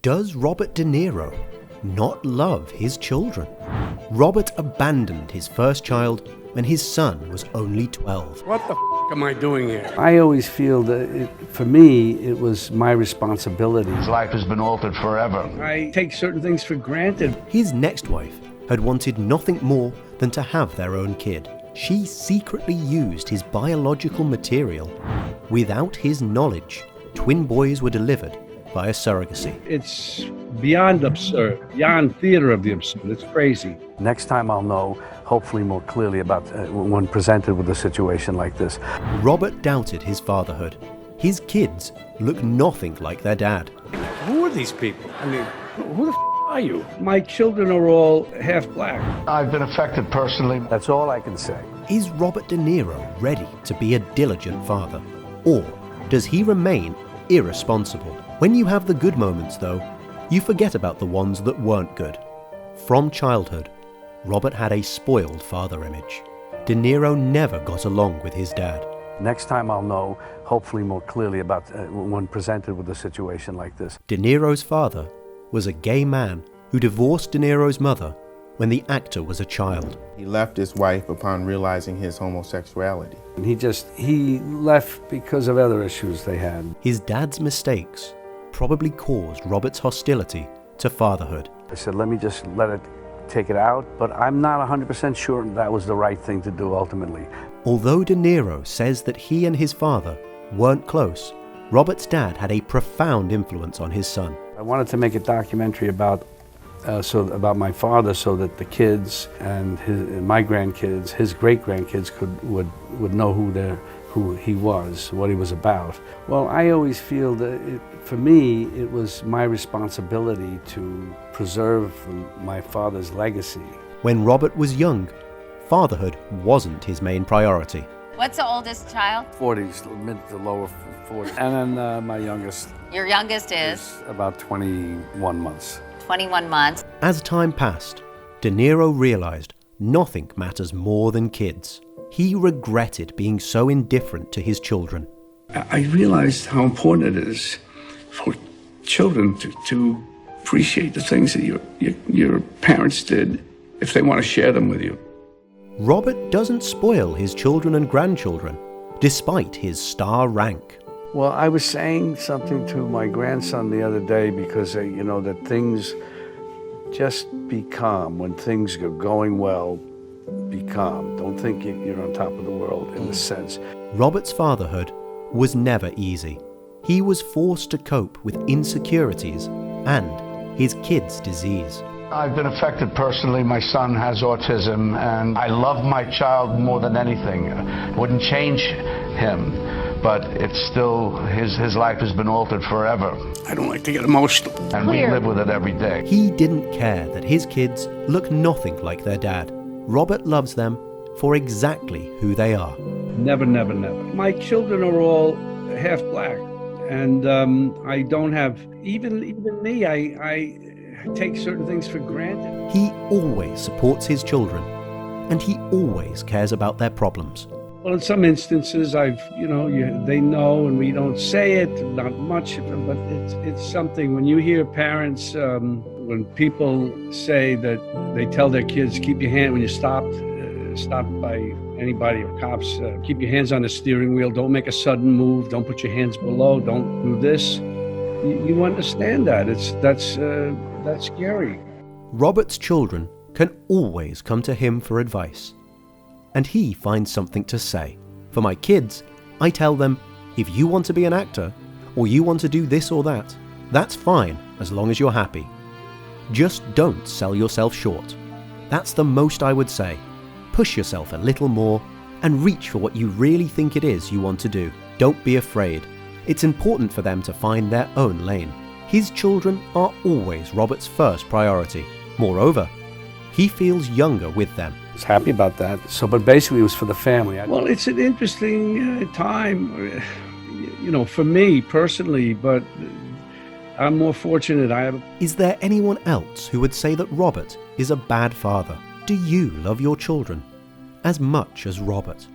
Does Robert De Niro not love his children? Robert abandoned his first child when his son was only 12. What the am I doing here? I always feel that for me, it was my responsibility. His life has been altered forever. I take certain things for granted. His next wife had wanted nothing more than to have their own kid. She secretly used his biological material. Without his knowledge, twin boys were delivered via surrogacy. It's beyond absurd, beyond theater of the absurd. It's crazy. Next time I'll know, hopefully more clearly about when presented with a situation like this. Robert doubted his fatherhood. His kids look nothing like their dad. Who are these people? I mean, who the are you? My children are all half black. I've been affected personally. That's all I can say. Is Robert De Niro ready to be a diligent father? Or does he remain irresponsible? When you have the good moments, though, you forget about the ones that weren't good. From childhood, Robert had a spoiled father image. De Niro never got along with his dad. Next time I'll know, hopefully more clearly about when presented with a situation like this. De Niro's father was a gay man who divorced De Niro's mother when the actor was a child. He left his wife upon realizing his homosexuality. And he left because of other issues they had. His dad's mistakes probably caused Robert's hostility to fatherhood. I said, let me just take it out, but I'm not 100% sure that was the right thing to do ultimately. Although De Niro says that he and his father weren't close, Robert's dad had a profound influence on his son. I wanted to make a documentary about my father, so that the kids and my grandkids, his great-grandkids would know who he was, what he was about. Well, I always feel that for me, it was my responsibility to preserve my father's legacy. When Robert was young, fatherhood wasn't his main priority. What's the oldest child? 40s, mid to lower 40s. And then my youngest. Your youngest is? About 21 months. 21 months. As time passed, De Niro realized nothing matters more than kids. He regretted being so indifferent to his children. I realized how important it is for children to appreciate the things that your parents did if they want to share them with you. Robert doesn't spoil his children and grandchildren, despite his star rank. Well, I was saying something to my grandson the other day because, that things just be calm. When things are going well, be calm. Don't think you're on top of the world in a sense. Robert's fatherhood was never easy. He was forced to cope with insecurities and his kid's disease. I've been affected personally. My son has autism, and I love my child more than anything. Wouldn't change him, but it's still, his life has been altered forever. I don't like to get emotional. And we live with it every day. He didn't care that his kids look nothing like their dad. Robert loves them for exactly who they are. Never, never, never. My children are all half black, and I don't have, even me, I take certain things for granted. He always supports his children, and he always cares about their problems. Well, in some instances, they know, and we don't say it, not much, but it's something. When you hear parents, when people say that they tell their kids, keep your hand when you're stopped by anybody or cops, keep your hands on the steering wheel, don't make a sudden move, don't put your hands below, don't do this. You understand that. That's scary. Robert's children can always come to him for advice, and he finds something to say. For my kids, I tell them, if you want to be an actor, or you want to do this or that, that's fine as long as you're happy. Just don't sell yourself short. That's the most I would say. Push yourself a little more and reach for what you really think it is you want to do. Don't be afraid. It's important for them to find their own lane. His children are always Robert's first priority. Moreover, he feels younger with them. I was happy about that. But basically it was for the family. Well, it's an interesting time, for me personally, but I'm more fortunate. Is there anyone else who would say that Robert is a bad father? Do you love your children as much as Robert?